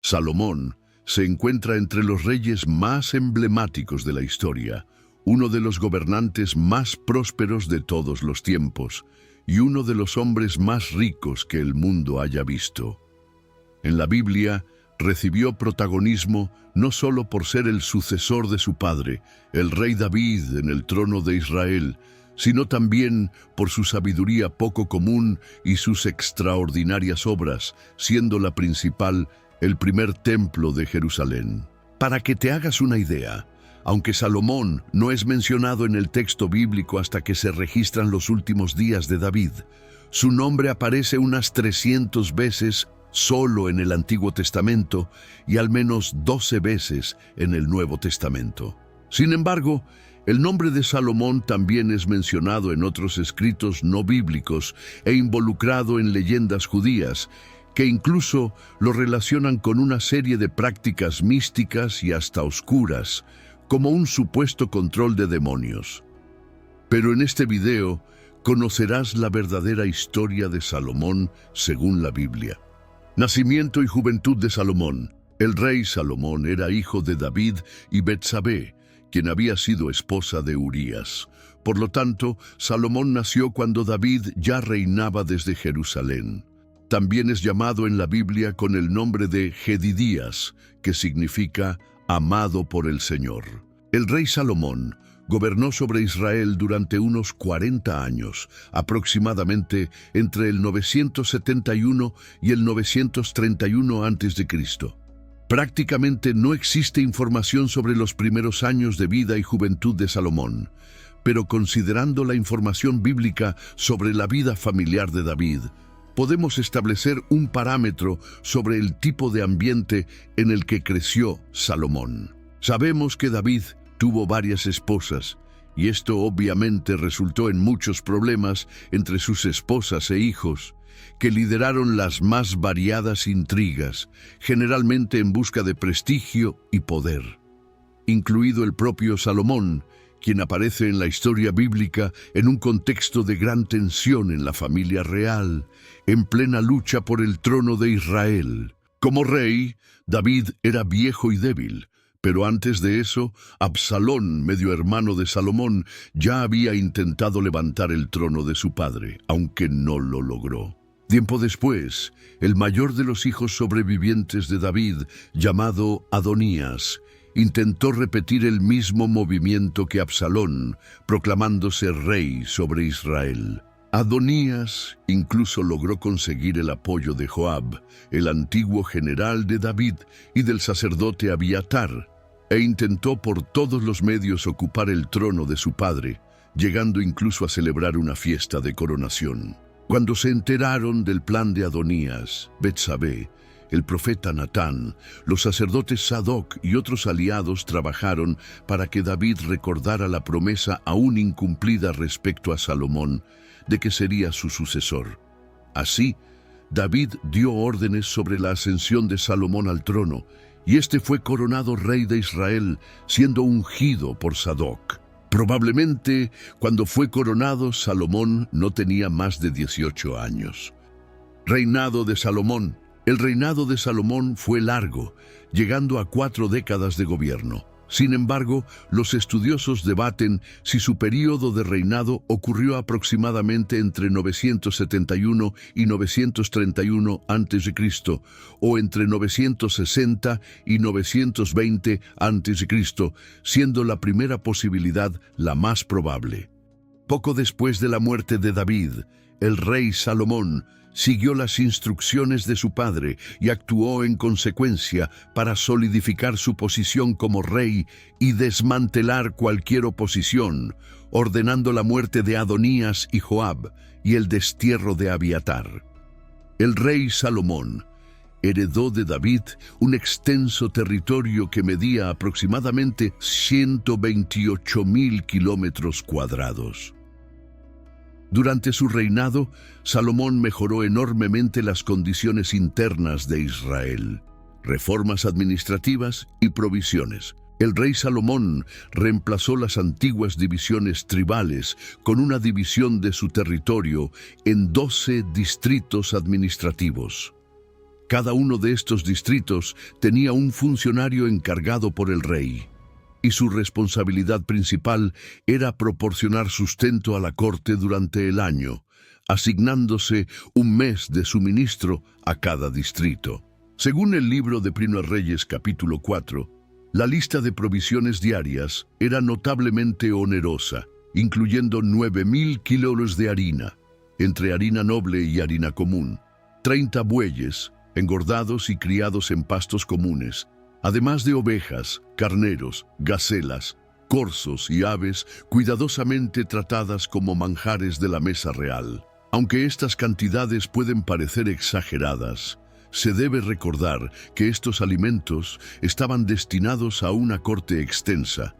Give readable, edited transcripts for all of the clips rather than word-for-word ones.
Salomón se encuentra entre los reyes más emblemáticos de la historia, uno de los gobernantes más prósperos de todos los tiempos y uno de los hombres más ricos que el mundo haya visto. En la Biblia recibió protagonismo no solo por ser el sucesor de su padre, el rey David en el trono de Israel, sino también por su sabiduría poco común y sus extraordinarias obras, siendo la principal el primer templo de Jerusalén. Para que te hagas una idea, aunque Salomón no es mencionado en el texto bíblico hasta que se registran los últimos días de David, su nombre aparece unas 300 veces solo en el Antiguo Testamento y al menos 12 veces en el Nuevo Testamento. Sin embargo, el nombre de Salomón también es mencionado en otros escritos no bíblicos e involucrado en leyendas judías, que incluso lo relacionan con una serie de prácticas místicas y hasta oscuras, como un supuesto control de demonios. Pero en este video conocerás la verdadera historia de Salomón según la Biblia. Nacimiento y juventud de Salomón. El rey Salomón era hijo de David y Betsabé, quien había sido esposa de Urías. Por lo tanto, Salomón nació cuando David ya reinaba desde Jerusalén. También es llamado en la Biblia con el nombre de Jedidías, que significa amado por el Señor. El rey Salomón gobernó sobre Israel durante unos 40 años, aproximadamente entre el 971 y el 931 a.C. Prácticamente no existe información sobre los primeros años de vida y juventud de Salomón, pero considerando la información bíblica sobre la vida familiar de David, podemos establecer un parámetro sobre el tipo de ambiente en el que creció Salomón. Sabemos que David tuvo varias esposas, y esto obviamente resultó en muchos problemas entre sus esposas e hijos, que lideraron las más variadas intrigas, generalmente en busca de prestigio y poder, incluido el propio Salomón, quien aparece en la historia bíblica en un contexto de gran tensión en la familia real, en plena lucha por el trono de Israel. Como rey, David era viejo y débil, pero antes de eso, Absalón, medio hermano de Salomón, ya había intentado levantar el trono de su padre, aunque no lo logró. Tiempo después, el mayor de los hijos sobrevivientes de David, llamado Adonías, intentó repetir el mismo movimiento que Absalón, proclamándose rey sobre Israel. Adonías incluso logró conseguir el apoyo de Joab, el antiguo general de David, y del sacerdote Abiatar, e intentó por todos los medios ocupar el trono de su padre, llegando incluso a celebrar una fiesta de coronación. Cuando se enteraron del plan de Adonías, Betsabé, el profeta Natán, los sacerdotes Sadoc y otros aliados trabajaron para que David recordara la promesa aún incumplida respecto a Salomón de que sería su sucesor. Así, David dio órdenes sobre la ascensión de Salomón al trono, y este fue coronado rey de Israel, siendo ungido por Sadoc. Probablemente, cuando fue coronado, Salomón no tenía más de 18 años. Reinado de Salomón. El reinado de Salomón fue largo, llegando a 4 décadas de gobierno. Sin embargo, los estudiosos debaten si su período de reinado ocurrió aproximadamente entre 971 y 931 a.C. o entre 960 y 920 a.C., siendo la primera posibilidad la más probable. Poco después de la muerte de David, el rey Salomón siguió las instrucciones de su padre y actuó en consecuencia para solidificar su posición como rey y desmantelar cualquier oposición, ordenando la muerte de Adonías y Joab y el destierro de Abiatar. El rey Salomón heredó de David un extenso territorio que medía aproximadamente 128.000 kilómetros cuadrados. Durante su reinado, Salomón mejoró enormemente las condiciones internas de Israel, reformas administrativas y provisiones. El rey Salomón reemplazó las antiguas divisiones tribales con una división de su territorio en 12 distritos administrativos. Cada uno de estos distritos tenía un funcionario encargado por el rey, y su responsabilidad principal era proporcionar sustento a la corte durante el año, asignándose un mes de suministro a cada distrito. Según el libro de Primero Reyes capítulo 4, la lista de provisiones diarias era notablemente onerosa, incluyendo 9,000 kilos de harina, entre harina noble y harina común, 30 bueyes, engordados y criados en pastos comunes, además de ovejas, carneros, gacelas, corzos y aves cuidadosamente tratadas como manjares de la mesa real. Aunque estas cantidades pueden parecer exageradas, se debe recordar que estos alimentos estaban destinados a una corte extensa,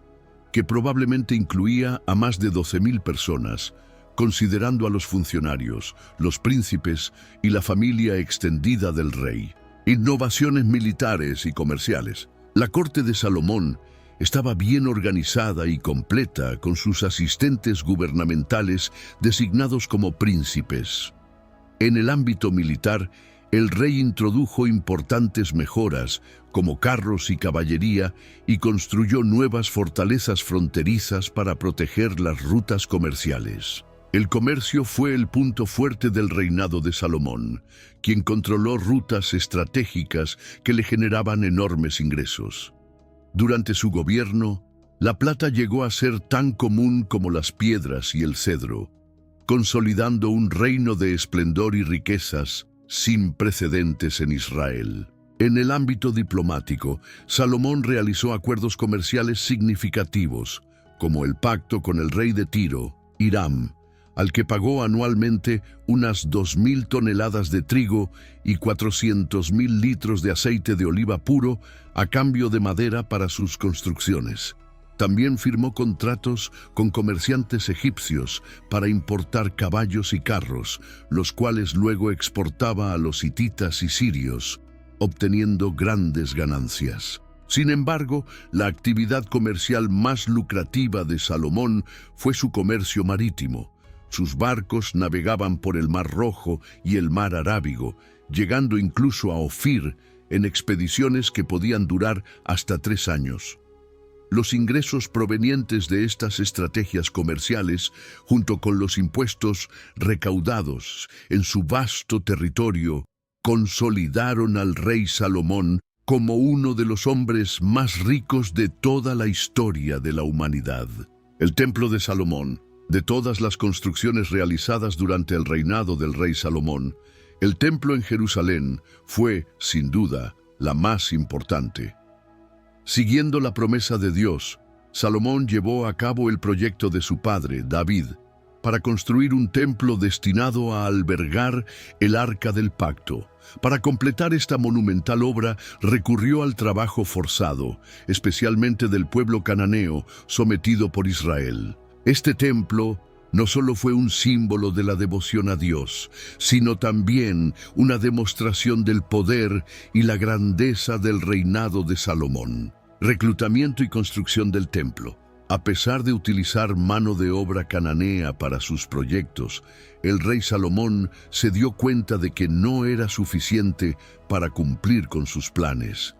que probablemente incluía a más de 12,000 personas, considerando a los funcionarios, los príncipes y la familia extendida del rey. Innovaciones militares y comerciales. La corte de Salomón estaba bien organizada y completa, con sus asistentes gubernamentales designados como príncipes. En el ámbito militar, el rey introdujo importantes mejoras, como carros y caballería, y construyó nuevas fortalezas fronterizas para proteger las rutas comerciales. El comercio fue el punto fuerte del reinado de Salomón, quien controló rutas estratégicas que le generaban enormes ingresos. Durante su gobierno, la plata llegó a ser tan común como las piedras y el cedro, consolidando un reino de esplendor y riquezas sin precedentes en Israel. En el ámbito diplomático, Salomón realizó acuerdos comerciales significativos, como el pacto con el rey de Tiro, Hiram, al que pagó anualmente unas 2,000 toneladas de trigo y 400,000 litros de aceite de oliva puro a cambio de madera para sus construcciones. También firmó contratos con comerciantes egipcios para importar caballos y carros, los cuales luego exportaba a los hititas y sirios, obteniendo grandes ganancias. Sin embargo, la actividad comercial más lucrativa de Salomón fue su comercio marítimo. Sus barcos navegaban por el Mar Rojo y el Mar Arábigo, llegando incluso a Ofir en expediciones que podían durar hasta 3 años. Los ingresos provenientes de estas estrategias comerciales, junto con los impuestos recaudados en su vasto territorio, consolidaron al rey Salomón como uno de los hombres más ricos de toda la historia de la humanidad. El Templo de Salomón. De todas las construcciones realizadas durante el reinado del rey Salomón, el templo en Jerusalén fue, sin duda, la más importante. Siguiendo la promesa de Dios, Salomón llevó a cabo el proyecto de su padre, David, para construir un templo destinado a albergar el Arca del Pacto. Para completar esta monumental obra, recurrió al trabajo forzado, especialmente del pueblo cananeo sometido por Israel. Este templo no solo fue un símbolo de la devoción a Dios, sino también una demostración del poder y la grandeza del reinado de Salomón. Reclutamiento y construcción del templo. A pesar de utilizar mano de obra cananea para sus proyectos, el rey Salomón se dio cuenta de que no era suficiente para cumplir con sus planes.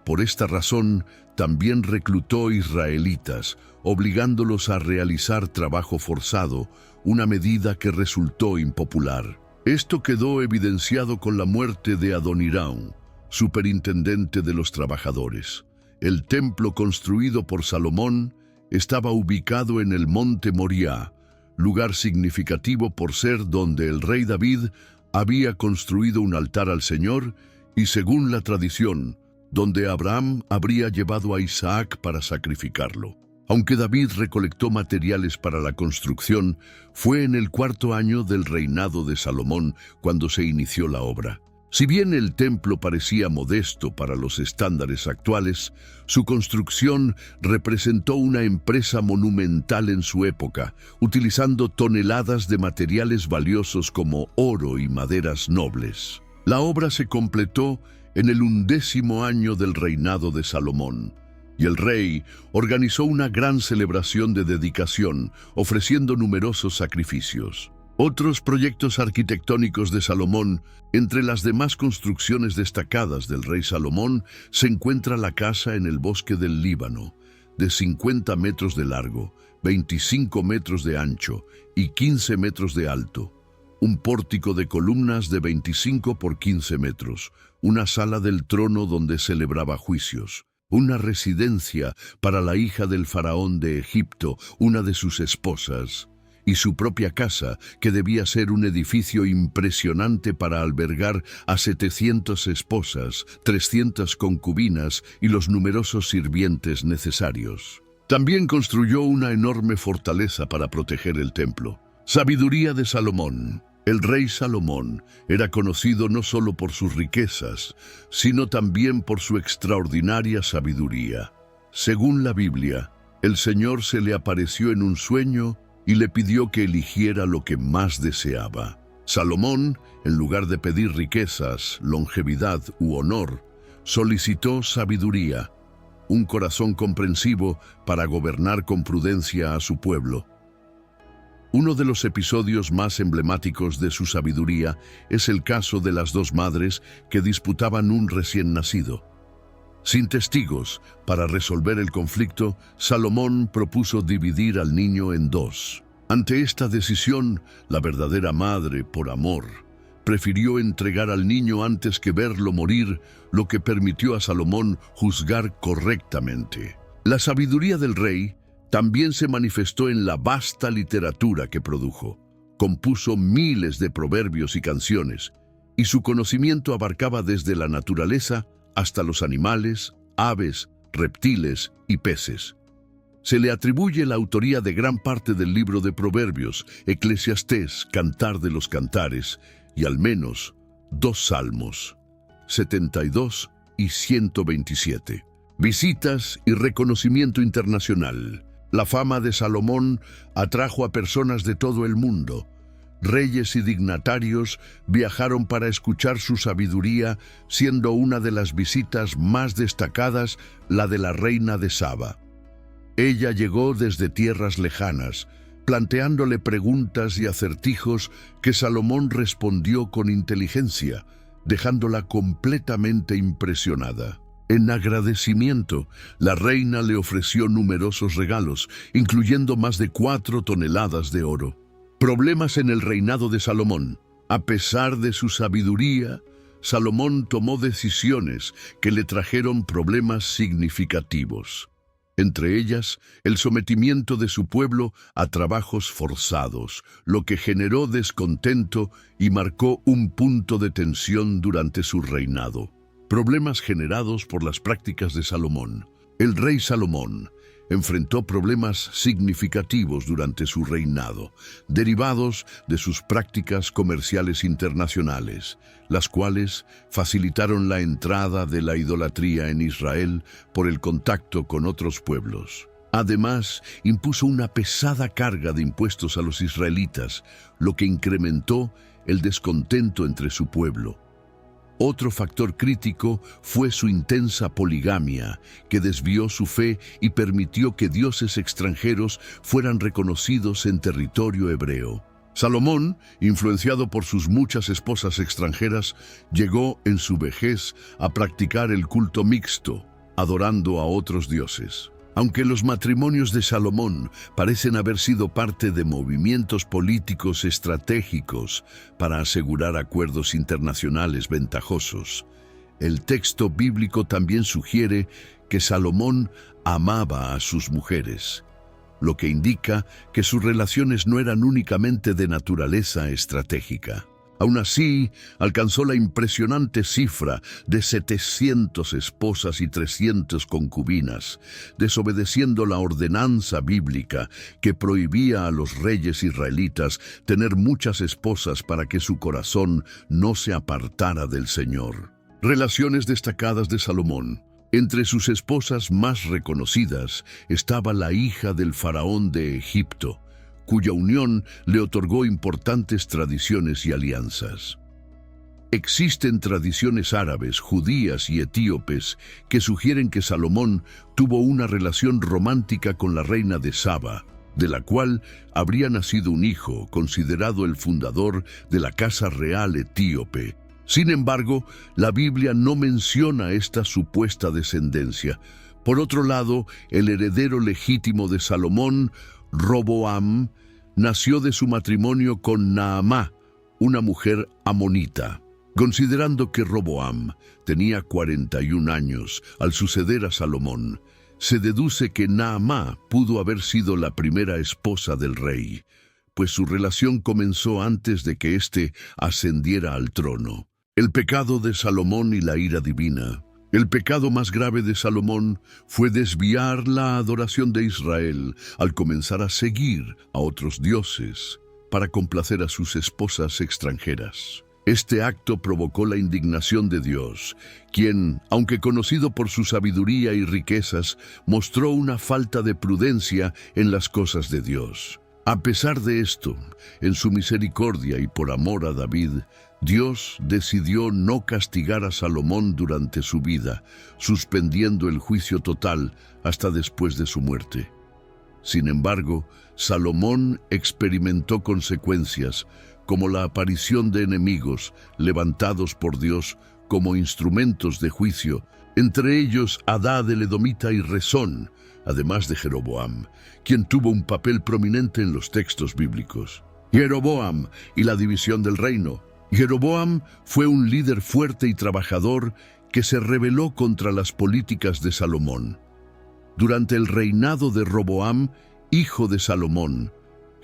Por esta razón, también reclutó israelitas, obligándolos a realizar trabajo forzado, una medida que resultó impopular. Esto quedó evidenciado con la muerte de Adoniram, superintendente de los trabajadores. El templo construido por Salomón estaba ubicado en el monte Moriah, lugar significativo por ser donde el rey David había construido un altar al Señor y, según la tradición, donde Abraham habría llevado a Isaac para sacrificarlo. Aunque David recolectó materiales para la construcción, fue en el 4º año del reinado de Salomón cuando se inició la obra. Si bien el templo parecía modesto para los estándares actuales, su construcción representó una empresa monumental en su época, utilizando toneladas de materiales valiosos como oro y maderas nobles. La obra se completó en el 11º año del reinado de Salomón, y el rey organizó una gran celebración de dedicación, ofreciendo numerosos sacrificios. Otros proyectos arquitectónicos de Salomón. Entre las demás construcciones destacadas del rey Salomón se encuentra la casa en el bosque del Líbano, de 50 metros de largo, 25 metros de ancho y 15 metros de alto, un pórtico de columnas de 25 por 15 metros, una sala del trono donde celebraba juicios, una residencia para la hija del faraón de Egipto, una de sus esposas, y su propia casa, que debía ser un edificio impresionante para albergar a 700 esposas, 300 concubinas y los numerosos sirvientes necesarios. También construyó una enorme fortaleza para proteger el templo. Sabiduría de Salomón. El rey Salomón era conocido no solo por sus riquezas, sino también por su extraordinaria sabiduría. Según la Biblia, el Señor se le apareció en un sueño y le pidió que eligiera lo que más deseaba. Salomón, en lugar de pedir riquezas, longevidad u honor, solicitó sabiduría, un corazón comprensivo para gobernar con prudencia a su pueblo. Uno de los episodios más emblemáticos de su sabiduría es el caso de las dos madres que disputaban un recién nacido. Sin testigos, para resolver el conflicto, Salomón propuso dividir al niño en dos. Ante esta decisión, la verdadera madre, por amor, prefirió entregar al niño antes que verlo morir, lo que permitió a Salomón juzgar correctamente. La sabiduría del rey también se manifestó en la vasta literatura que produjo. Compuso miles de proverbios y canciones, y su conocimiento abarcaba desde la naturaleza hasta los animales, aves, reptiles y peces. Se le atribuye la autoría de gran parte del libro de Proverbios, Eclesiastés, Cantar de los Cantares, y al menos 2 salmos, 72 y 127. Visitas y reconocimiento internacional. La fama de Salomón atrajo a personas de todo el mundo. Reyes y dignatarios viajaron para escuchar su sabiduría, siendo una de las visitas más destacadas la de la reina de Saba. Ella llegó desde tierras lejanas, planteándole preguntas y acertijos que Salomón respondió con inteligencia, dejándola completamente impresionada. En agradecimiento, la reina le ofreció numerosos regalos, incluyendo más de 4 toneladas de oro. Problemas en el reinado de Salomón. A pesar de su sabiduría, Salomón tomó decisiones que le trajeron problemas significativos. Entre ellas, el sometimiento de su pueblo a trabajos forzados, lo que generó descontento y marcó un punto de tensión durante su reinado. Problemas generados por las prácticas de Salomón. El rey Salomón enfrentó problemas significativos durante su reinado, derivados de sus prácticas comerciales internacionales, las cuales facilitaron la entrada de la idolatría en Israel por el contacto con otros pueblos. Además, impuso una pesada carga de impuestos a los israelitas, lo que incrementó el descontento entre su pueblo. Otro factor crítico fue su intensa poligamia, que desvió su fe y permitió que dioses extranjeros fueran reconocidos en territorio hebreo. Salomón, influenciado por sus muchas esposas extranjeras, llegó en su vejez a practicar el culto mixto, adorando a otros dioses. Aunque los matrimonios de Salomón parecen haber sido parte de movimientos políticos estratégicos para asegurar acuerdos internacionales ventajosos, el texto bíblico también sugiere que Salomón amaba a sus mujeres, lo que indica que sus relaciones no eran únicamente de naturaleza estratégica. Aún así, alcanzó la impresionante cifra de 700 esposas y 300 concubinas, desobedeciendo la ordenanza bíblica que prohibía a los reyes israelitas tener muchas esposas para que su corazón no se apartara del Señor. Relaciones destacadas de Salomón. Entre sus esposas más reconocidas estaba la hija del faraón de Egipto, cuya unión le otorgó importantes tradiciones y alianzas. Existen tradiciones árabes, judías y etíopes que sugieren que Salomón tuvo una relación romántica con la reina de Saba, de la cual habría nacido un hijo, considerado el fundador de la casa real etíope. Sin embargo, la Biblia no menciona esta supuesta descendencia. Por otro lado, el heredero legítimo de Salomón, Roboam, nació de su matrimonio con Naamá, una mujer amonita. Considerando que Roboam tenía 41 años al suceder a Salomón, se deduce que Naamá pudo haber sido la primera esposa del rey, pues su relación comenzó antes de que éste ascendiera al trono. El pecado de Salomón y la ira divina. El pecado más grave de Salomón fue desviar la adoración de Israel al comenzar a seguir a otros dioses para complacer a sus esposas extranjeras. Este acto provocó la indignación de Dios, quien, aunque conocido por su sabiduría y riquezas, mostró una falta de prudencia en las cosas de Dios. A pesar de esto, en su misericordia y por amor a David, Dios decidió no castigar a Salomón durante su vida, suspendiendo el juicio total hasta después de su muerte. Sin embargo, Salomón experimentó consecuencias, como la aparición de enemigos levantados por Dios como instrumentos de juicio, entre ellos Hadad el edomita y Rezón, además de Jeroboam, quien tuvo un papel prominente en los textos bíblicos. Jeroboam y la división del reino. Jeroboam fue un líder fuerte y trabajador que se rebeló contra las políticas de Salomón. Durante el reinado de Roboam, hijo de Salomón,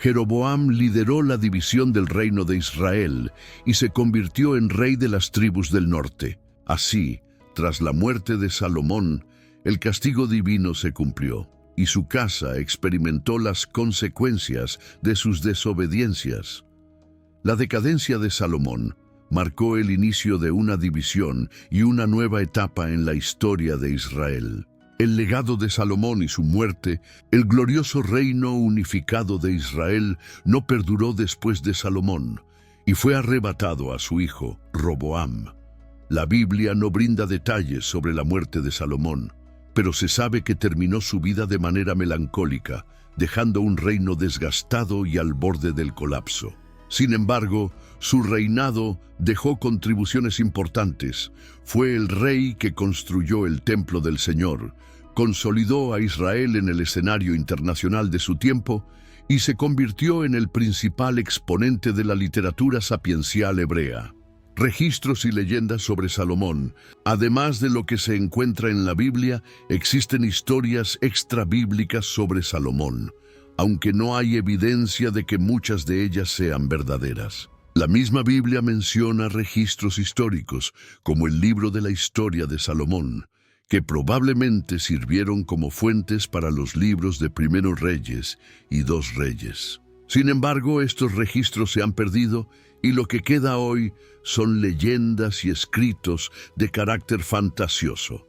Jeroboam lideró la división del reino de Israel y se convirtió en rey de las tribus del norte. Así, tras la muerte de Salomón, el castigo divino se cumplió y su casa experimentó las consecuencias de sus desobediencias. La decadencia de Salomón marcó el inicio de una división y una nueva etapa en la historia de Israel. El legado de Salomón y su muerte, el glorioso reino unificado de Israel, no perduró después de Salomón y fue arrebatado a su hijo, Roboam. La Biblia no brinda detalles sobre la muerte de Salomón, pero se sabe que terminó su vida de manera melancólica, dejando un reino desgastado y al borde del colapso. Sin embargo, su reinado dejó contribuciones importantes. Fue el rey que construyó el templo del Señor, consolidó a Israel en el escenario internacional de su tiempo y se convirtió en el principal exponente de la literatura sapiencial hebrea. Registros y leyendas sobre Salomón. Además de lo que se encuentra en la Biblia, existen historias extrabíblicas sobre Salomón, aunque no hay evidencia de que muchas de ellas sean verdaderas. La misma Biblia menciona registros históricos, como el libro de la historia de Salomón, que probablemente sirvieron como fuentes para los libros de Primeros Reyes y Dos Reyes. Sin embargo, estos registros se han perdido y lo que queda hoy son leyendas y escritos de carácter fantasioso,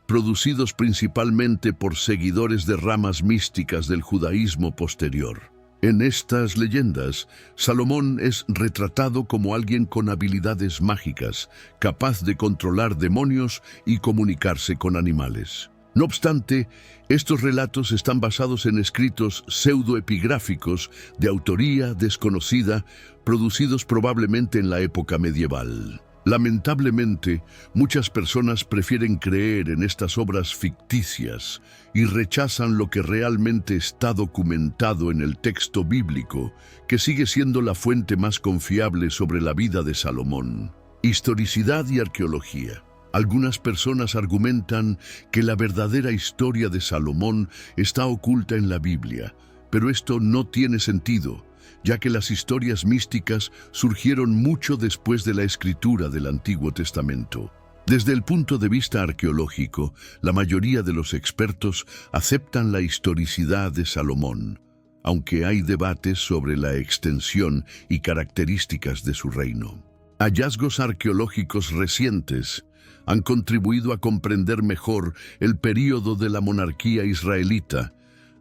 producidos principalmente por seguidores de ramas místicas del judaísmo posterior. En estas leyendas, Salomón es retratado como alguien con habilidades mágicas, capaz de controlar demonios y comunicarse con animales. No obstante, estos relatos están basados en escritos pseudoepigráficos de autoría desconocida, producidos probablemente en la época medieval. Lamentablemente, muchas personas prefieren creer en estas obras ficticias y rechazan lo que realmente está documentado en el texto bíblico, que sigue siendo la fuente más confiable sobre la vida de Salomón. Historicidad y arqueología. Algunas personas argumentan que la verdadera historia de Salomón está oculta en la Biblia, pero esto no tiene sentido, ya que las historias místicas surgieron mucho después de la escritura del Antiguo Testamento. Desde el punto de vista arqueológico, la mayoría de los expertos aceptan la historicidad de Salomón, aunque hay debates sobre la extensión y características de su reino. Hallazgos arqueológicos recientes han contribuido a comprender mejor el período de la monarquía israelita,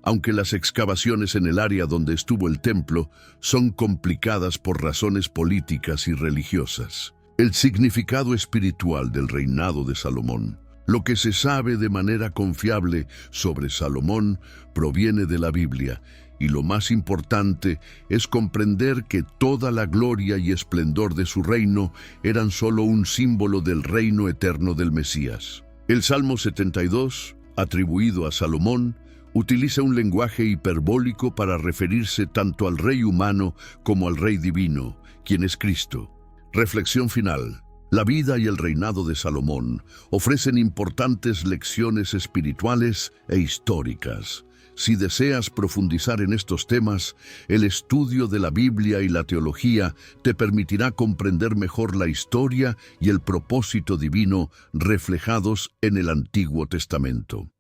aunque las excavaciones en el área donde estuvo el templo son complicadas por razones políticas y religiosas. El significado espiritual del reinado de Salomón. Lo que se sabe de manera confiable sobre Salomón proviene de la Biblia Y lo más importante es comprender que toda la gloria y esplendor de su reino eran solo un símbolo del reino eterno del Mesías. El Salmo 72, atribuido a Salomón, utiliza un lenguaje hiperbólico para referirse tanto al rey humano como al rey divino, quien es Cristo. Reflexión final. La vida y el reinado de Salomón ofrecen importantes lecciones espirituales e históricas. Si deseas profundizar en estos temas, el estudio de la Biblia y la teología te permitirá comprender mejor la historia y el propósito divino reflejados en el Antiguo Testamento.